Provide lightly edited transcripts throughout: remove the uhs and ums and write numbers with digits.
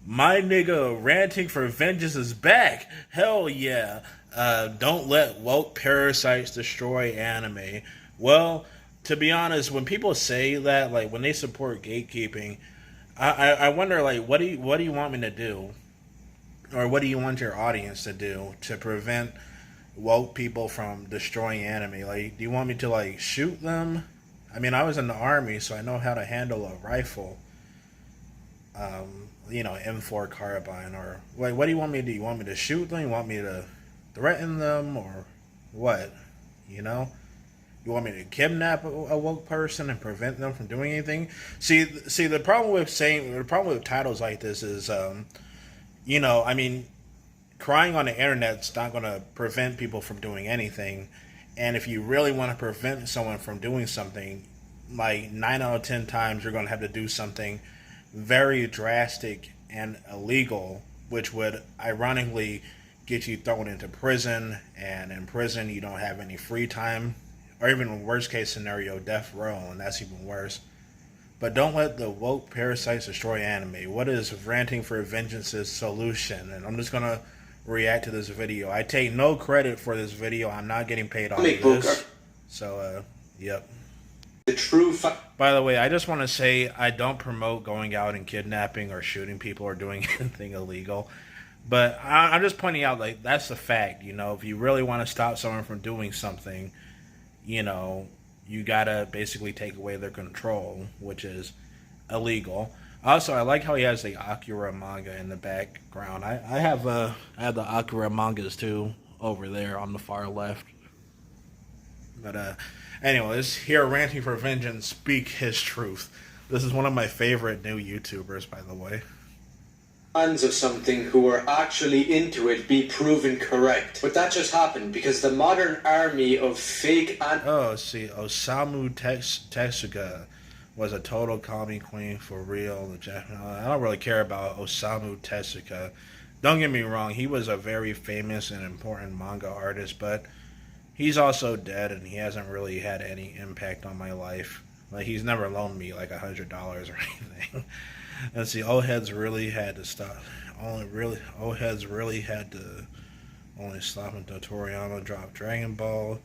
My nigga ranting for vengeance is back. Hell yeah. Don't let woke parasites destroy anime. Well, to be honest, when people say that, like when they support gatekeeping, I wonder like what do you want me to do, or what do you want your audience to do to prevent woke people from destroying anime? Like, do you want me to like shoot them? I mean, I was in the army, so I know how to handle a rifle. M4 carbine, or like, what do you want me to do? You want me to shoot them? You want me to threaten them, or what? You know, you want me to kidnap a woke person and prevent them from doing anything? See, the problem with titles like this is, I mean, crying on the internet's not going to prevent people from doing anything. And if you really want to prevent someone from doing something, like 9 out of 10 times, you're going to have to do something very drastic and illegal, which would ironically get you thrown into prison. And in prison, you don't have any free time, or even worst case scenario, death row, and that's even worse. But don't let the woke parasites destroy anime. What is Ranting for Vengeance's solution? And I'm just gonna react to this video. I take no credit for this video. I'm not getting paid off of this. So, yep. The true By the way, I just want to say I don't promote going out and kidnapping or shooting people or doing anything illegal. But I'm just pointing out, like, that's the fact. If you really want to stop someone from doing something, you gotta basically take away their control, which is illegal. Also, I like how he has the Akira manga in the background. I have the Akira mangas too over there on the far left. But anyways, here Ranting for Vengeance speak his truth. This is one of my favorite new YouTubers, by the way. Fans of something who are actually into it be proven correct. But that just happened because the modern army of fake Osamu Tezuka was a total commie queen for real. I don't really care about Osamu Tezuka. Don't get me wrong, he was a very famous and important manga artist, but he's also dead, and he hasn't really had any impact on my life. Like, he's never loaned me like $100 or anything. And see, old heads really had to stop. Old heads really had to only stop until Toriyama dropped Dragon Ball.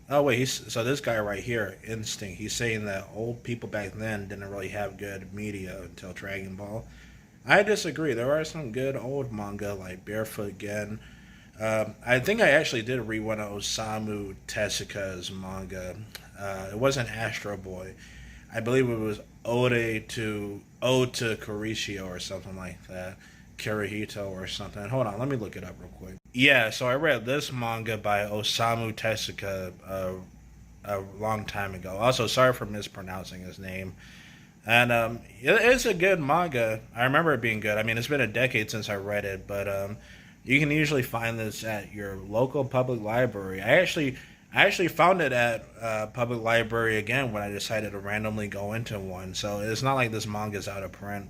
Oh wait, so this guy right here, Instinct, he's saying that old people back then didn't really have good media until Dragon Ball. I disagree. There are some good old manga like Barefoot Gen. I think I actually did read one of Osamu Tezuka's manga. It wasn't Astro Boy. I believe it was Ode to Kurishio or something like that. Kirihito or something. Hold on, let me look it up real quick. Yeah, so I read this manga by Osamu Tezuka a long time ago. Also, sorry for mispronouncing his name. And it's a good manga. I remember it being good. I mean, it's been a decade since I read it, but you can usually find this at your local public library. I actually found it at public library again when I decided to randomly go into one. So it's not like this manga's out of print.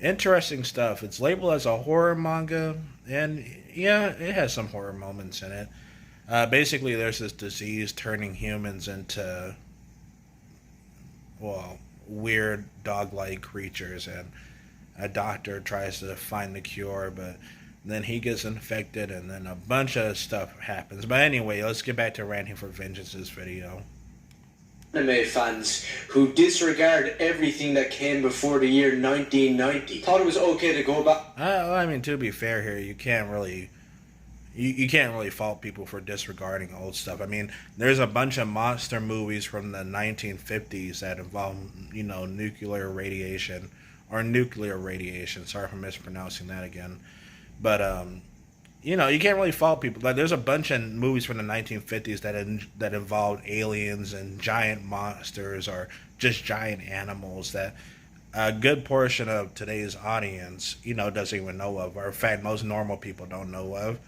Interesting stuff. It's labeled as a horror manga, and yeah, it has some horror moments in it. Basically, there's this disease turning humans into, well, weird dog-like creatures, and a doctor tries to find the cure, but then he gets infected, and then a bunch of stuff happens. But anyway, let's get back to Ranting for Vengeance's video. Anime fans who disregard everything that came before the year 1990 thought it was okay to go back. I mean, to be fair here, you can't really fault people for disregarding old stuff. I mean, there's a bunch of monster movies from the 1950s that involve, nuclear radiation. Sorry for mispronouncing that again. But you can't really fault people. Like, there's a bunch of movies from the 1950s that involved aliens and giant monsters or just giant animals that a good portion of today's audience, doesn't even know of, or in fact, most normal people don't know of.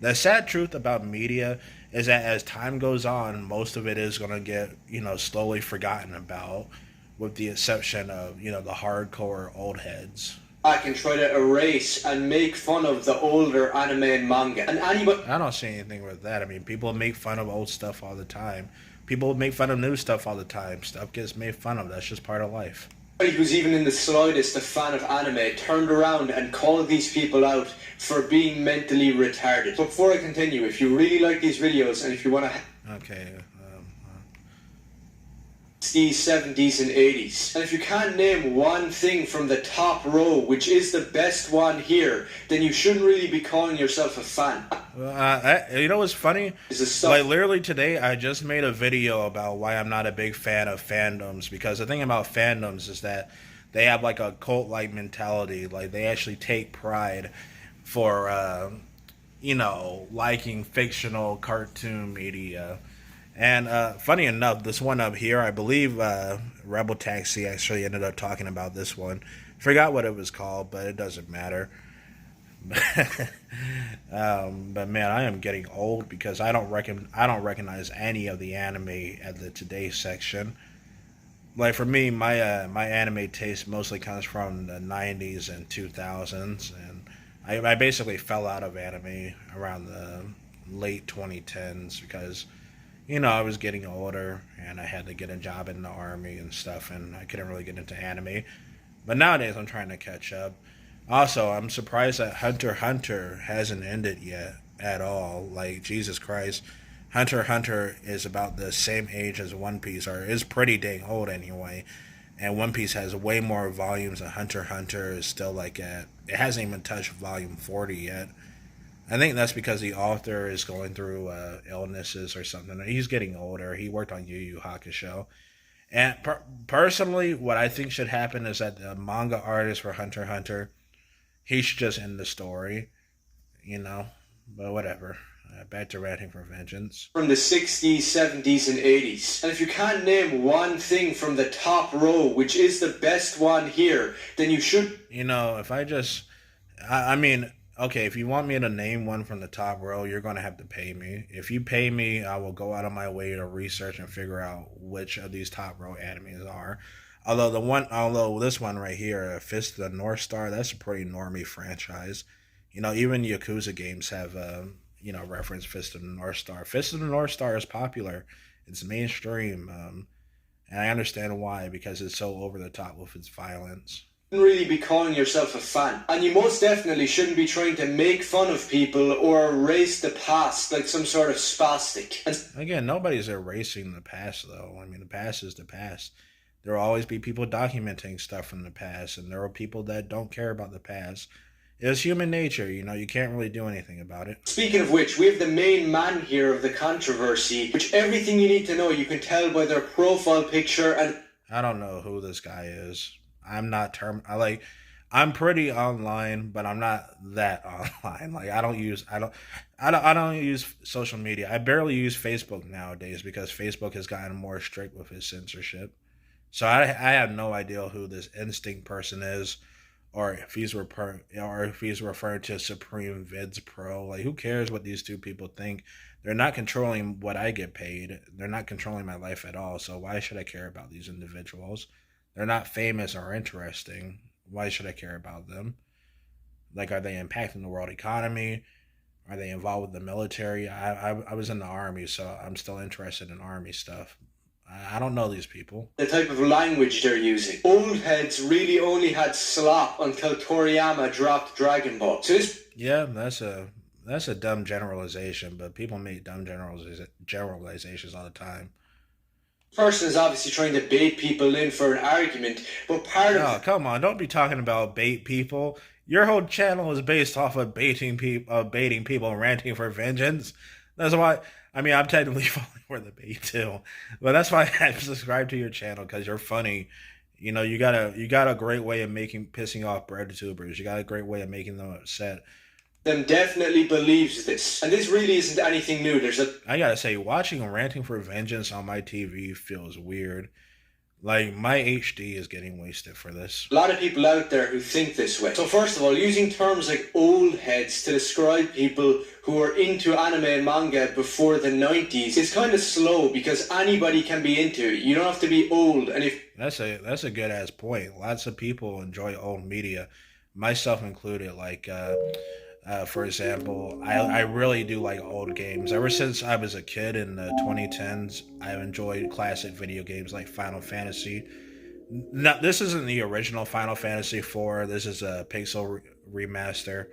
The sad truth about media is that as time goes on, most of it is going to get, slowly forgotten about, with the exception of, the hardcore old heads. I can try to erase and make fun of the older anime and manga. And anybody... I don't see anything with that. I mean, people make fun of old stuff all the time. People make fun of new stuff all the time. Stuff gets made fun of. That's just part of life. who's even in the slightest a fan of anime turned around and called these people out for being mentally retarded. But before I continue, if you really like these videos and if you want to... Okay. 60s, 70s, and 80s. And if you can't name one thing from the top row, which is the best one here, then you shouldn't really be calling yourself a fan. You know what's funny? Like literally today, I just made a video about why I'm not a big fan of fandoms, because the thing about fandoms is that they have like a cult-like mentality. Like they actually take pride for, liking fictional cartoon media. And funny enough, this one up here, I believe Rebel Taxi actually ended up talking about this one. Forgot what it was called, but it doesn't matter. But man, I am getting old because I don't recognize any of the anime at the Today section. Like for me, my my anime taste mostly comes from the 90s and 2000s, and I basically fell out of anime around the late 2010s because I was getting older and I had to get a job in the army and stuff, and I couldn't really get into anime. But nowadays, I'm trying to catch up. Also, I'm surprised that Hunter x Hunter hasn't ended yet at all. Like, Jesus Christ. Hunter x Hunter is about the same age as One Piece, or is pretty dang old anyway. And One Piece has way more volumes, and Hunter x Hunter is still like it hasn't even touched volume 40 yet. I think that's because the author is going through illnesses or something. He's getting older. He worked on Yu Yu Hakusho. And personally, what I think should happen is that the manga artist for Hunter x Hunter, he should just end the story, But whatever. Back to Ranting for Vengeance. From the 60s, 70s, and 80s. And if you can't name one thing from the top row, which is the best one here, then you should... if I just... I mean... Okay, if you want me to name one from the top row, you're going to have to pay me. If you pay me, I will go out of my way to research and figure out which of these top row animes are. Although this one right here, Fist of the North Star, that's a pretty normie franchise. Even Yakuza games have, reference Fist of the North Star. Fist of the North Star is popular. It's mainstream. And I understand why, because it's so over the top with its violence. Really be calling yourself a fan, and you most definitely shouldn't be trying to make fun of people or erase the past like some sort of spastic. Again, nobody's erasing the past, though. I mean, the past is the past. There will always be people documenting stuff from the past, and there are people that don't care about the past. It's human nature, you can't really do anything about it. Speaking of which, we have the main man here of the controversy, which everything you need to know you can tell by their profile picture. And I don't know who this guy is. I'm pretty online, but I'm not that online. Like I don't use social media. I barely use Facebook nowadays because Facebook has gotten more strict with its censorship. So I have no idea who this Instinct person is, or if he's referring to Supreme Vids Pro. Like who cares what these two people think? They're not controlling what I get paid. They're not controlling my life at all. So why should I care about these individuals? They're not famous or interesting. Why should I care about them? Like, are they impacting the world economy? Are they involved with the military? I was in the army, so I'm still interested in army stuff. I don't know these people. The type of language they're using. Old heads really only had slop until Toriyama dropped Dragon Ball. So yeah, that's a dumb generalization, but people make dumb generalizations all the time. Person is obviously trying to bait people in for an argument, but come on, don't be talking about bait people. Your whole channel is based off of baiting people and ranting for vengeance. That's why, I'm technically falling for the bait too, but that's why I subscribe to your channel, because you're funny. You got a great way of pissing off bread tubers. You got a great way of making them upset. Them definitely believes this, and this really isn't anything new. I gotta say, watching Ranting for Vengeance on my TV feels weird. Like, my HD is getting wasted for this. A lot of people out there who think this way. So first of all, using terms like old heads to describe people who are into anime and manga before the 90s is kind of slow, because anybody can be into it. You don't have to be old. And if that's a good ass point. Lots of people enjoy old media, myself included. Like, for example, I really do like old games. Ever since I was a kid in the 2010s, I've enjoyed classic video games like Final Fantasy. No, this isn't the original Final Fantasy IV. This is a remaster,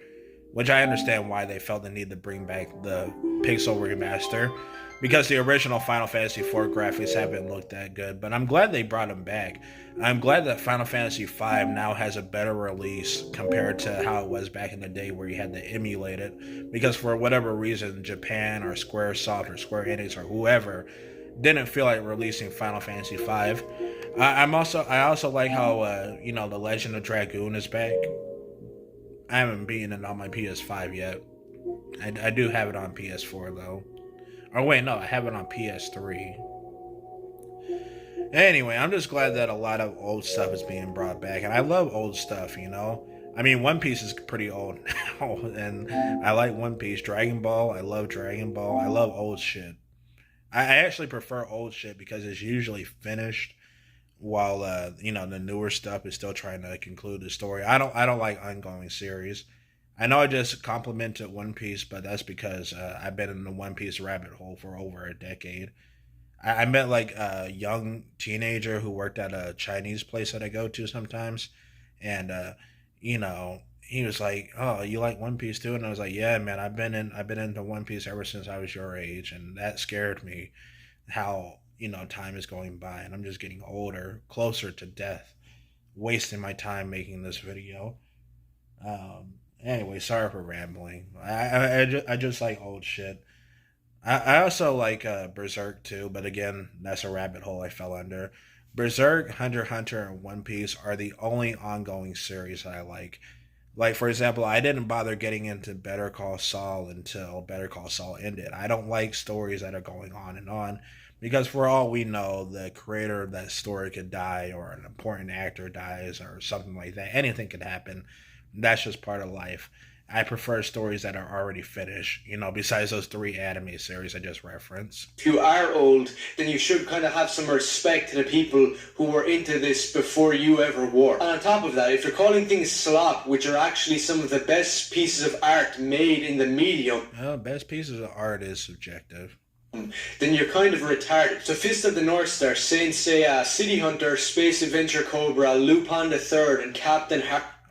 which I understand why they felt the need to bring back the pixel remaster, because the original Final Fantasy IV graphics haven't looked that good. But I'm glad they brought them back. I'm glad that Final Fantasy V now has a better release compared to how it was back in the day where you had to emulate it, because for whatever reason, Japan or SquareSoft or Square Enix or whoever didn't feel like releasing Final Fantasy V. I also like how the Legend of Dragoon is back. I haven't beaten it on my PS5 yet. I do have it on PS4 though. Or wait, no, I have it on PS3. Anyway, I'm just glad that a lot of old stuff is being brought back, and I love old stuff. I mean, One Piece is pretty old now, and I like One Piece. Dragon Ball, I love Dragon Ball. I love old shit. I actually prefer old shit because it's usually finished, while the newer stuff is still trying to conclude the story. I don't like ongoing series. I know I just complimented One Piece, but that's because I've been in the One Piece rabbit hole for over a decade. I met like a young teenager who worked at a Chinese place that I go to sometimes, and he was like, "Oh, you like One Piece too?" And I was like, "Yeah, man, I've been into One Piece ever since I was your age," and that scared me. How time is going by, and I'm just getting older, closer to death, wasting my time making this video. Anyway, sorry for rambling. I just like old shit. I also like Berserk too, but again, that's a rabbit hole I fell under. Berserk, Hunter x Hunter, and One Piece are the only ongoing series I like. Like, for example, I didn't bother getting into Better Call Saul until Better Call Saul ended. I don't like stories that are going on and on, because for all we know, the creator of that story could die, or an important actor dies, or something like that. Anything could happen. That's just part of life. I prefer stories that are already finished, besides those three anime series I just referenced. If you are old, then you should kind of have some respect to the people who were into this before you ever were. And on top of that, if you're calling things slop, which are actually some of the best pieces of art made in the medium, well, best pieces of art is subjective, then you're kind of retarded. So Fist of the North Star, Saint Seiya, City Hunter, Space Adventure Cobra, Lupin the Third, and Captain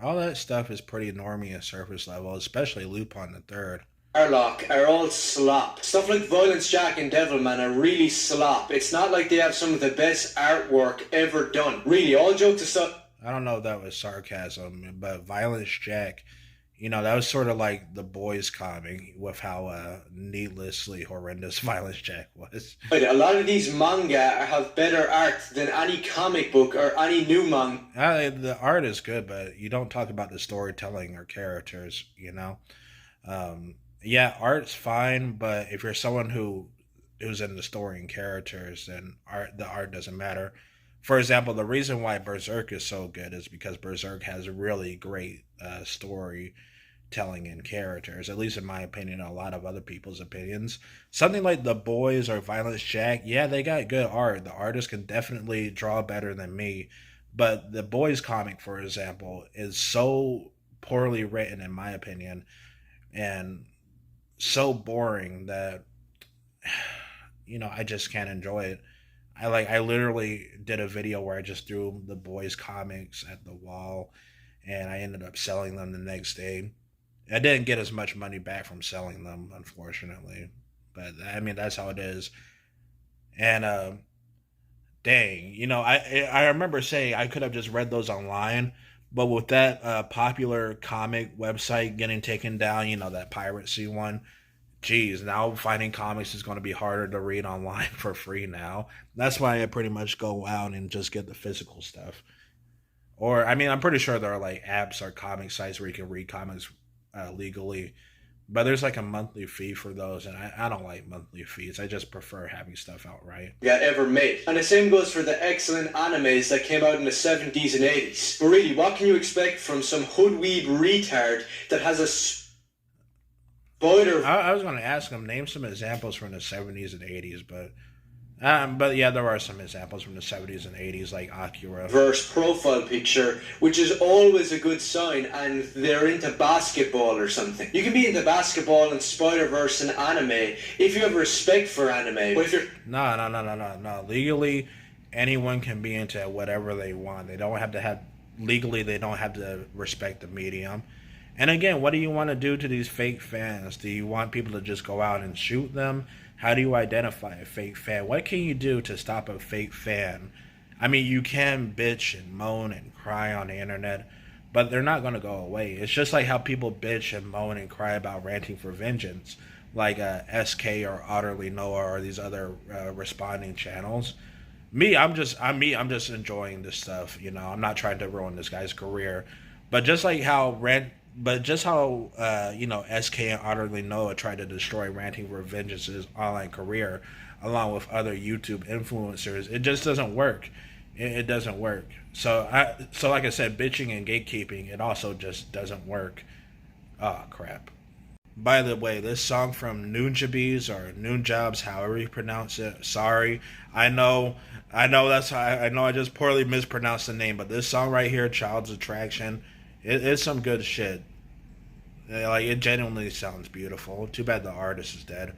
all that stuff is pretty normie at surface level, especially Lupin the Third. Harlock are all slop. Stuff like Violence Jack and Devilman are really slop. It's not like they have some of the best artwork ever done. Really, all jokes aside. I don't know if that was sarcasm, but Violence Jack, that was sort of like the boys comic with how needlessly horrendous Violence Jack was. A lot of these manga have better art than any comic book or any new manga. The art is good, but you don't talk about the storytelling or characters, Yeah, art's fine, but if you're someone who's in the story and characters, then the art doesn't matter. For example, the reason why Berserk is so good is because Berserk has a really great storytelling and characters, at least in my opinion, and a lot of other people's opinions. Something like The Boys or Violence Jack, yeah, they got good art. The artist can definitely draw better than me, but The Boys comic, for example, is so poorly written, in my opinion, and so boring that I just can't enjoy it. I literally did a video where I just threw The Boys comics at the wall, and I ended up selling them the next day. I didn't get as much money back from selling them, unfortunately, but I mean, that's how it is. And dang, I remember saying I could have just read those online, but with that popular comic website getting taken down, that piracy one, geez, now finding comics is going to be harder to read online for free now. That's why I pretty much go out and just get the physical stuff. Or, I mean, I'm pretty sure there are like apps or comic sites where you can read comics legally, but there's like a monthly fee for those, and I don't like monthly fees. I just prefer having stuff outright. Yeah, ever made. And the same goes for the excellent animes that came out in the 70s and 80s. But really, what can you expect from some hoodweeb retard that has a spoiler? I was going to ask him, name some examples from the 70s and 80s, but yeah, there are some examples from the 70s and 80s, like Akira. Verse profile picture, which is always a good sign, and they're into basketball or something. You can be into basketball and Spider-Verse and anime if you have respect for anime. But if you're... No. Legally, anyone can be into whatever they want. They don't have to have legally. They don't have to respect the medium. And again, what do you want to do to these fake fans? Do you want people to just go out and shoot them? How do you identify a fake fan? What can you do to stop a fake fan? I mean, you can bitch and moan and cry on the internet, but they're not going to go away. It's just like how people bitch and moan and cry about Ranting for Vengeance, like SK or Utterly Noah or these other responding channels. I'm just enjoying this stuff. You know, I'm not trying to ruin this guy's career, but just like how SK and Utterly Noah tried to destroy Ranting for Vengeance's online career, along with other YouTube influencers, it just doesn't work. It doesn't work. So like I said, bitching and gatekeeping, it also just doesn't work. Oh crap. By the way, this song from Noonjabes or Noonjobs, however you pronounce it. Sorry, I know I just poorly mispronounced the name, but this song right here, Child's Attraction, it's some good shit. Like, it genuinely sounds beautiful. Too bad the artist is dead.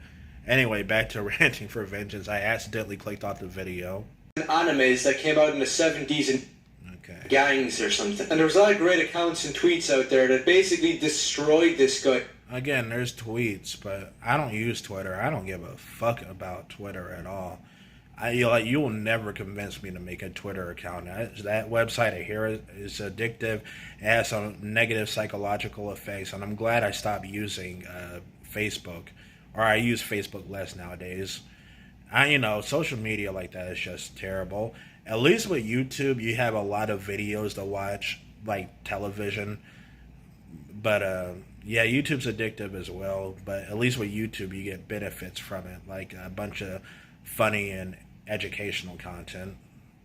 Anyway, back to Ranting for Vengeance. I accidentally clicked off the video. Animes that came out in the 70s and gangs or something. And there was a lot of great accounts and tweets out there that basically destroyed this guy. Again, there's tweets, but I don't use Twitter. I don't give a fuck about Twitter at all. You will never convince me to make a Twitter account. That website, I hear, is addictive. It has some negative psychological effects, and I'm glad I stopped using Facebook, or I use Facebook less nowadays. Social media like that is just terrible. At least with YouTube, you have a lot of videos to watch, like television. But yeah, YouTube's addictive as well. But at least with YouTube, you get benefits from it, like a bunch of funny and educational content.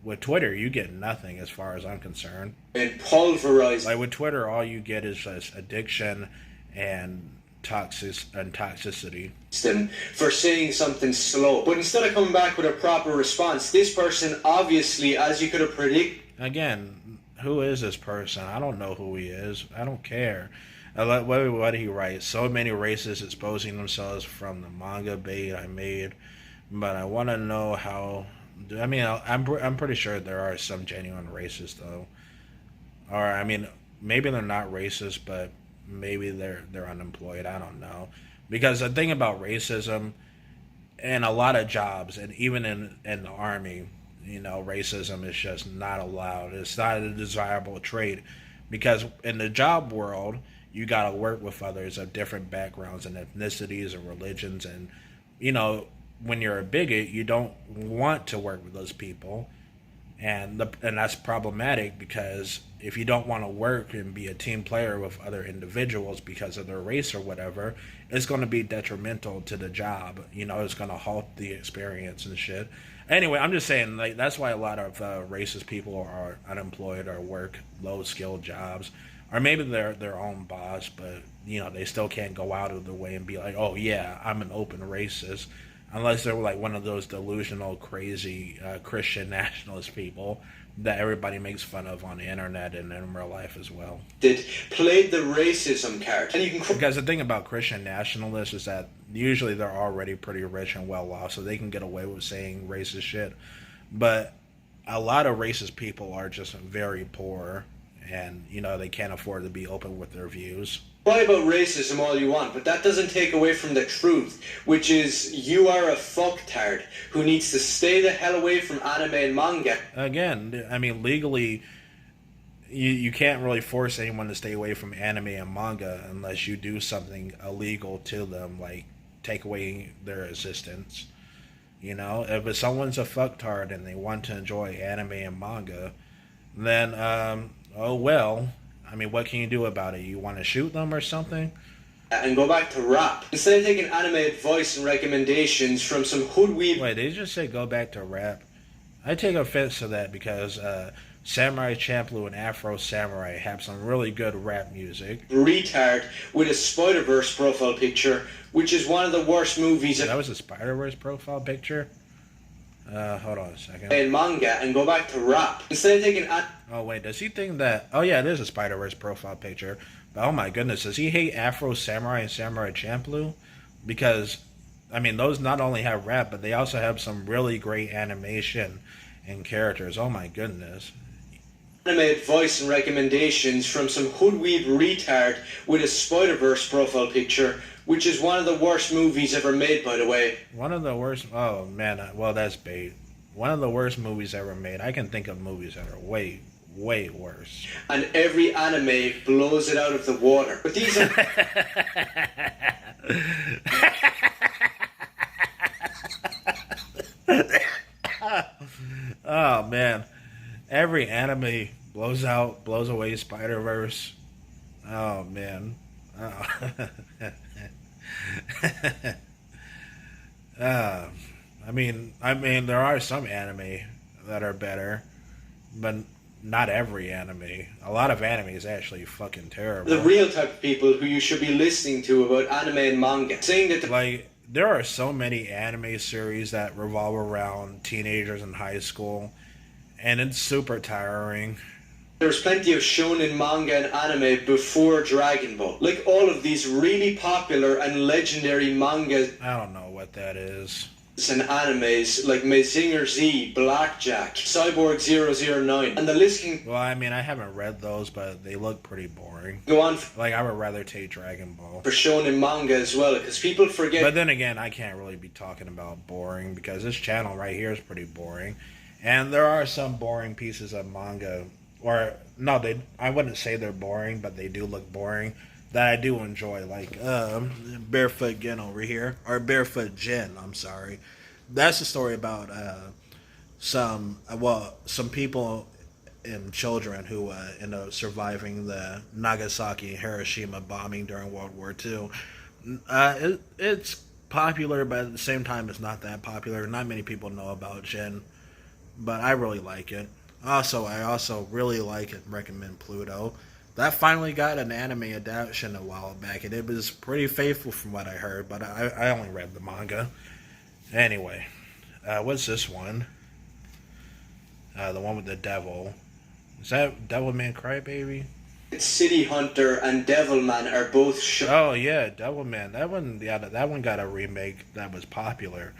With Twitter, you get nothing as far as I'm concerned. And pulverized. Like with Twitter, all you get is just addiction and toxicity. Them for saying something slow. But instead of coming back with a proper response, this person obviously, as you could have predicted. Again, who is this person? I don't know who he is. I don't care. What did he write? So many racists exposing themselves from the manga bait I made. But I want to know how. I mean, I'm pretty sure there are some genuine racists though. Or I mean, maybe they're not racist, but maybe they're unemployed. I don't know. Because the thing about racism, in a lot of jobs, and even in the army, racism is just not allowed. It's not a desirable trait, because in the job world, you got to work with others of different backgrounds and ethnicities and religions, and when you're a bigot, you don't want to work with those people, and that's problematic, because if you don't want to work and be a team player with other individuals because of their race or whatever, it's going to be detrimental to the job. It's going to halt the experience and shit. Anyway, I'm just saying, like, that's why a lot of racist people are unemployed or work low-skilled jobs, or maybe they're their own boss, but they still can't go out of their way and be like, oh yeah, I'm an open racist. Unless they're like one of those delusional, crazy Christian nationalist people that everybody makes fun of on the internet and in real life as well. Did played the racism card. And you can because the thing about Christian nationalists is that usually they're already pretty rich and well off, so they can get away with saying racist shit. But a lot of racist people are just very poor, and they can't afford to be open with their views. Cry about racism all you want, but that doesn't take away from the truth, which is you are a fucktard who needs to stay the hell away from anime and manga. Again, I mean, legally, you can't really force anyone to stay away from anime and manga unless you do something illegal to them, like take away their existence. If someone's a fucktard and they want to enjoy anime and manga, then, oh well. I mean, what can you do about it? You want to shoot them or something? And go back to rap. Instead of taking anime advice and recommendations from some hoodweed... Wait, they just say go back to rap? I take offense to that because Samurai Champloo and Afro Samurai have some really good rap music. Retard with a Spider-Verse profile picture, which is one of the worst movies... That was a Spider-Verse profile picture? Hold on a second. And manga, and go back to rap. Instead of taking... Oh, wait, does he think that... Oh, yeah, it is a Spider-Verse profile picture. But, oh, my goodness, does he hate Afro Samurai and Samurai Champloo? Because, I mean, those not only have rap, but they also have some really great animation and characters. Oh my goodness. Anime advice and recommendations from some hoodweed retard with a Spider-Verse profile picture, which is one of the worst movies ever made, by the way. One of the worst. Oh man, well that's bait. One of the worst movies ever made. I can think of movies that are way, way worse. And every anime blows it out of the water. But these are... Oh man, every anime blows away Spider-Verse. Oh man. Oh. I mean, there are some anime that are better, but not every anime. A lot of anime is actually fucking terrible. The real type of people who you should be listening to about anime and manga. Saying that like, there are so many anime series that revolve around teenagers in high school, and it's super tiring. There's plenty of shonen manga and anime before Dragon Ball. Like all of these really popular and legendary mangas. I don't know what that is. And animes like Mazinger Z, Blackjack, Cyborg 009, and the list can... Well, I mean, I haven't read those, but they look pretty boring. Go on. Like, I would rather take Dragon Ball. For shonen manga as well, because people forget... But then again, I can't really be talking about boring, because this channel right here is pretty boring. And there are some boring pieces of manga, or, no, I wouldn't say they're boring, but they do look boring, that I do enjoy, like Barefoot Gen over here, or Barefoot Gen, I'm sorry. That's a story about some people and children who end up surviving the Nagasaki and Hiroshima bombing during World War II. It's popular, but at the same time it's not that popular. Not many people know about Gen, but I really like it. I also really like and recommend Pluto. That finally got an anime adaptation a while back, and it was pretty faithful from what I heard, but I only read the manga. Anyway, what's this one? The one with the devil. Is that Devilman Crybaby? City Hunter and Devilman are both... Oh, yeah, Devilman. That one got a remake that was popular.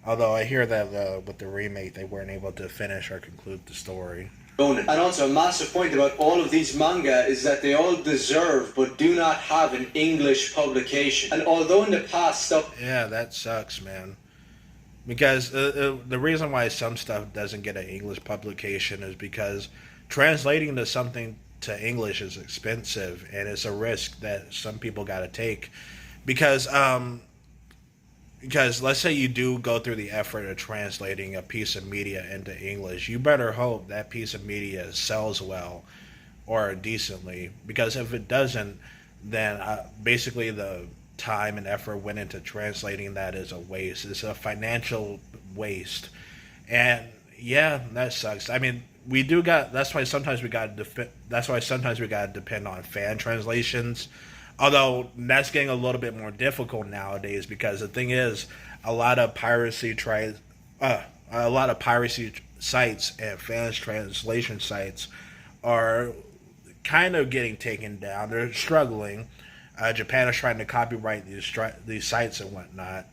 Although I hear that with the remake, they weren't able to finish or conclude the story. And also a massive point about all of these manga is that they all deserve but do not have an English publication. And although in the past stuff... Yeah, that sucks, man. Because the reason why some stuff doesn't get an English publication is because translating something to English is expensive, and it's a risk that some people got to take. Because let's say you do go through the effort of translating a piece of media into English, you better hope that piece of media sells well or decently. Because if it doesn't, then basically the time and effort went into translating that is a waste. It's a financial waste. And yeah, that sucks. I mean, that's why sometimes we got to depend on fan translations. Although that's getting a little bit more difficult nowadays, because the thing is, a lot of piracy sites and fans translation sites are kind of getting taken down. They're struggling. Japan is trying to copyright these sites and whatnot,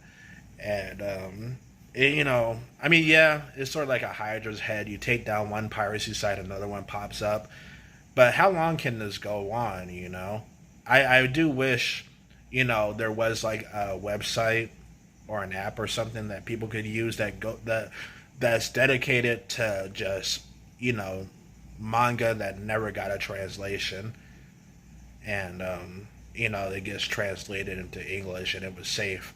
and it's sort of like a Hydra's head. You take down one piracy site, another one pops up. But how long can this go on? I do wish, there was like a website or an app or something that people could use that's dedicated to just, manga that never got a translation, and it gets translated into English and it was safe.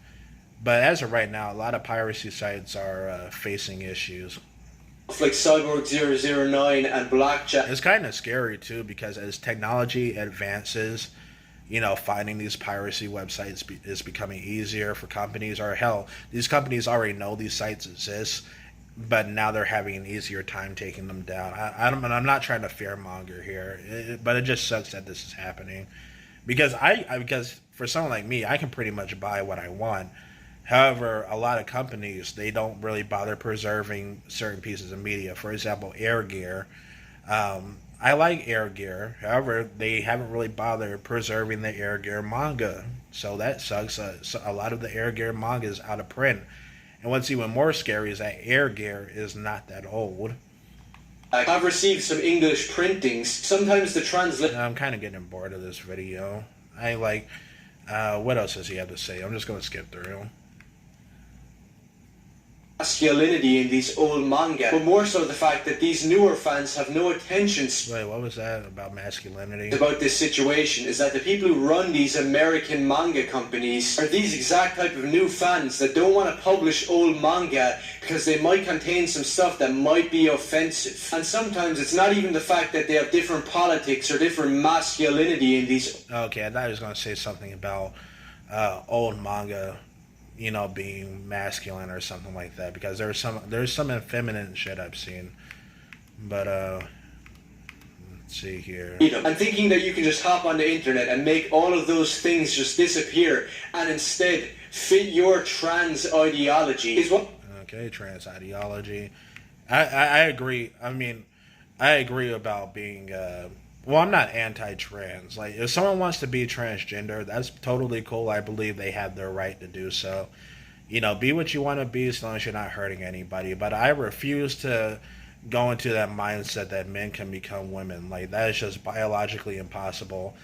But as of right now, a lot of piracy sites are facing issues. Like Cyborg 009 and Blackjack. It's kind of scary too, because as technology advances, finding these piracy websites is becoming easier for companies. Or hell, these companies already know these sites exist, but now they're having an easier time taking them down. I'm not trying to fearmonger here, but it just sucks that this is happening. Because because for someone like me, I can pretty much buy what I want. However, a lot of companies, they don't really bother preserving certain pieces of media. For example, Air Gear. I like Air Gear. However, they haven't really bothered preserving the Air Gear manga. So that sucks. A lot of the Air Gear manga is out of print. And what's even more scary is that Air Gear is not that old. I've received some English printings. Sometimes the translation... I'm kind of getting bored of this video. I like... what else does he have to say? I'm just going to skip through. Masculinity in these old manga, but more so the fact that these newer fans have no attention. Wait, what was that about masculinity? About this situation is that the people who run these American manga companies are these exact type of new fans that don't want to publish old manga because they might contain some stuff that might be offensive. And sometimes it's not even the fact that they have different politics or different masculinity in these. Okay, I thought he was going to say something about old manga, you know, being masculine or something like that, because there's some effeminate shit I've seen. But let's see here. And thinking that you can just hop on the internet and make all of those things just disappear and instead fit your trans ideology is what... Okay, trans ideology. I agree. I mean, I agree about being well, I'm not anti-trans. Like, if someone wants to be transgender, that's totally cool. I believe they have their right to do so. You know, be what you want to be as long as you're not hurting anybody. But I refuse to go into that mindset that men can become women. Like, that is just biologically impossible.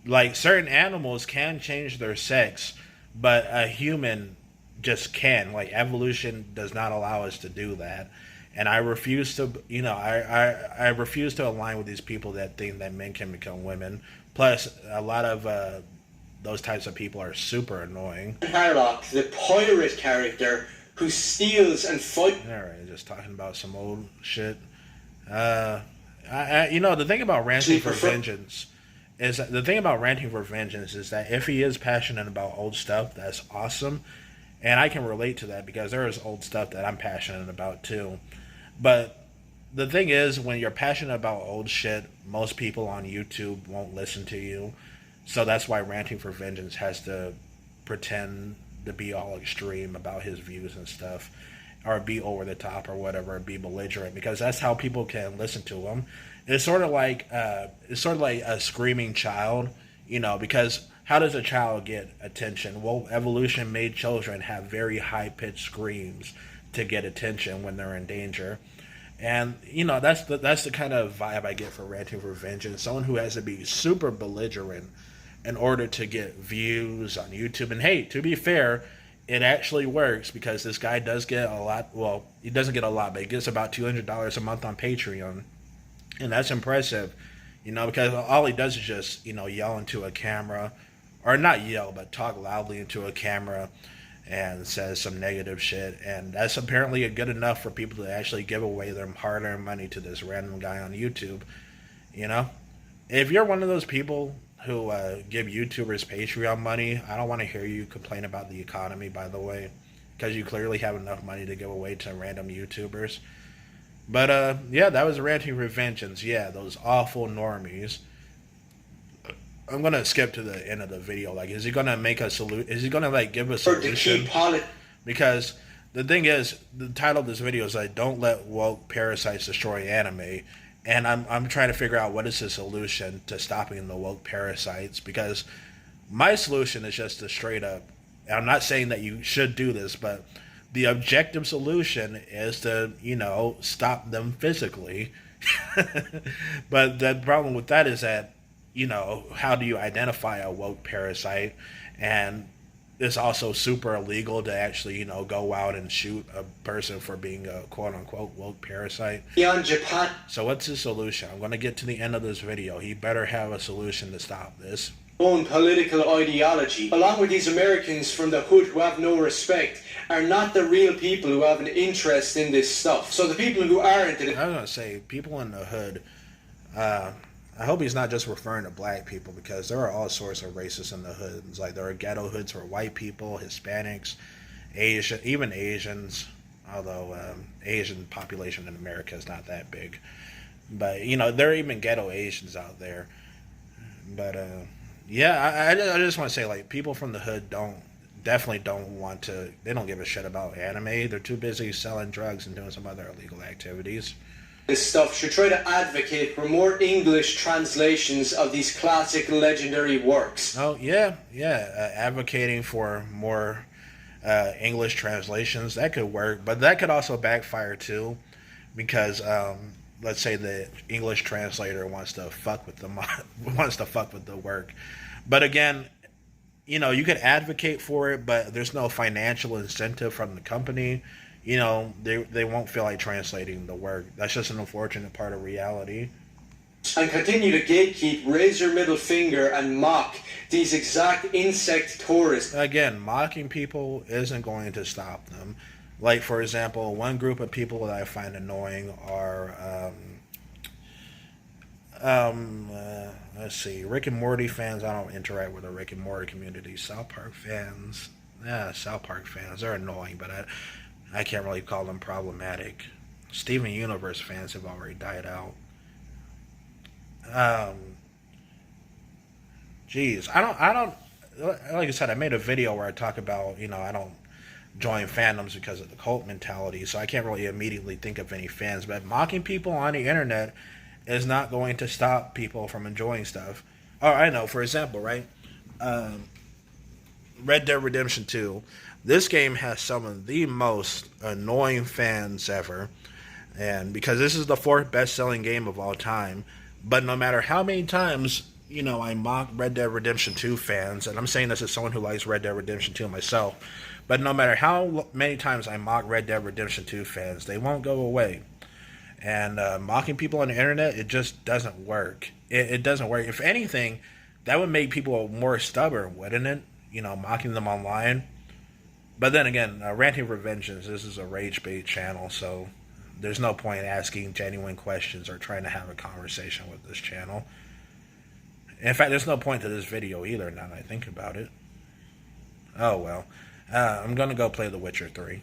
Like, certain animals can change their sex, but a human just can. Like, evolution does not allow us to do that. And I refuse to, you know, I refuse to align with these people that think that men can become women. Plus, a lot of those types of people are super annoying. Harlock, the pirate character who steals and fights. Alright, just talking about some old shit. You know, the thing about ranting for vengeance is that if he is passionate about old stuff, that's awesome. And I can relate to that because there is old stuff that I'm passionate about too. But the thing is, when you're passionate about old shit, most people on YouTube won't listen to you. So that's why Ranting for Vengeance has to pretend to be all extreme about his views and stuff, or be over the top or whatever, or be belligerent, because that's how people can listen to him. It's sort of like a screaming child, you know, because how does a child get attention? Well, evolution made children have very high-pitched screams to get attention when they're in danger. And, you know, that's the kind of vibe I get for Ranting for Vengeance. Someone who has to be super belligerent in order to get views on YouTube. And hey, to be fair, it actually works, because this guy does get a lot. Well, he doesn't get a lot, but he gets about $200 a month on Patreon. And that's impressive, you know, because all he does is just, you know, yell into a camera, or not yell, but talk loudly into a camera and says some negative shit. And that's apparently good enough for people to actually give away their hard-earned money to this random guy on YouTube. You know, if you're one of those people who give YouTubers Patreon money, I don't want to hear you complain about the economy, by the way, because you clearly have enough money to give away to random YouTubers. But yeah, that was Ranting for Vengeance. Yeah, those awful normies. I'm gonna skip to the end of the video. Like, is he gonna make a solution? Is he gonna like give a solution? Because the thing is, the title of this video is like, "Don't let woke parasites destroy anime," and I'm trying to figure out what is the solution to stopping the woke parasites. Because my solution is just to straight up. And I'm not saying that you should do this, but the objective solution is to, you know, stop them physically. But the problem with that is that, you know, how do you identify a woke parasite? And it's also super illegal to actually, you know, go out and shoot a person for being a quote-unquote woke parasite. Beyond Japan. So what's his solution? I'm going to get to the end of this video. He better have a solution to stop this. Own political ideology, along with these Americans from the hood who have no respect, are not the real people who have an interest in this stuff. So the people who aren't... I was going to say, people in the hood... I hope he's not just referring to black people, because there are all sorts of racists in the hoods. Like, there are ghetto hoods for white people, Hispanics, Asian, even Asians. Although Asian population in America is not that big, but you know, there are even ghetto Asians out there. But yeah, I just want to say, like, people from the hood definitely don't want to. They don't give a shit about anime. They're too busy selling drugs and doing some other illegal activities. This stuff should try to advocate for more English translations of these classic legendary works. Oh, yeah. Advocating for more English translations. That could work, but that could also backfire too, because let's say the English translator wants to fuck with the wants to fuck with the work. But again, you could advocate for it, but there's no financial incentive from the company. They won't feel like translating the work. That's just an unfortunate part of reality. And continue to gatekeep, raise your middle finger, and mock these exact insect tourists. Again, mocking people isn't going to stop them. Like, for example, one group of people that I find annoying are, let's see, Rick and Morty fans. I don't interact with the Rick and Morty community. South Park fans, they're annoying, but I can't really call them problematic. Steven Universe fans have already died out. Geez, I don't, like I said, I made a video where I talk about, I don't join fandoms because of the cult mentality, so I can't really immediately think of any fans, but mocking people on the internet is not going to stop people from enjoying stuff. Oh, I know, for example, right? Red Dead Redemption 2. This game has some of the most annoying fans ever, and because this is the 4th best-selling game of all time. But no matter how many times, I mock Red Dead Redemption 2 fans, and I'm saying this as someone who likes Red Dead Redemption 2 myself, but no matter how many times I mock Red Dead Redemption 2 fans, they won't go away. And mocking people on the internet, it just doesn't work. It doesn't work. If anything, that would make people more stubborn, wouldn't it? Mocking them online. But then again, Ranting for Vengeance, this is a rage bait channel, so there's no point asking genuine questions or trying to have a conversation with this channel. In fact, there's no point to this video either, now that I think about it. Oh well. I'm going to go play The Witcher 3.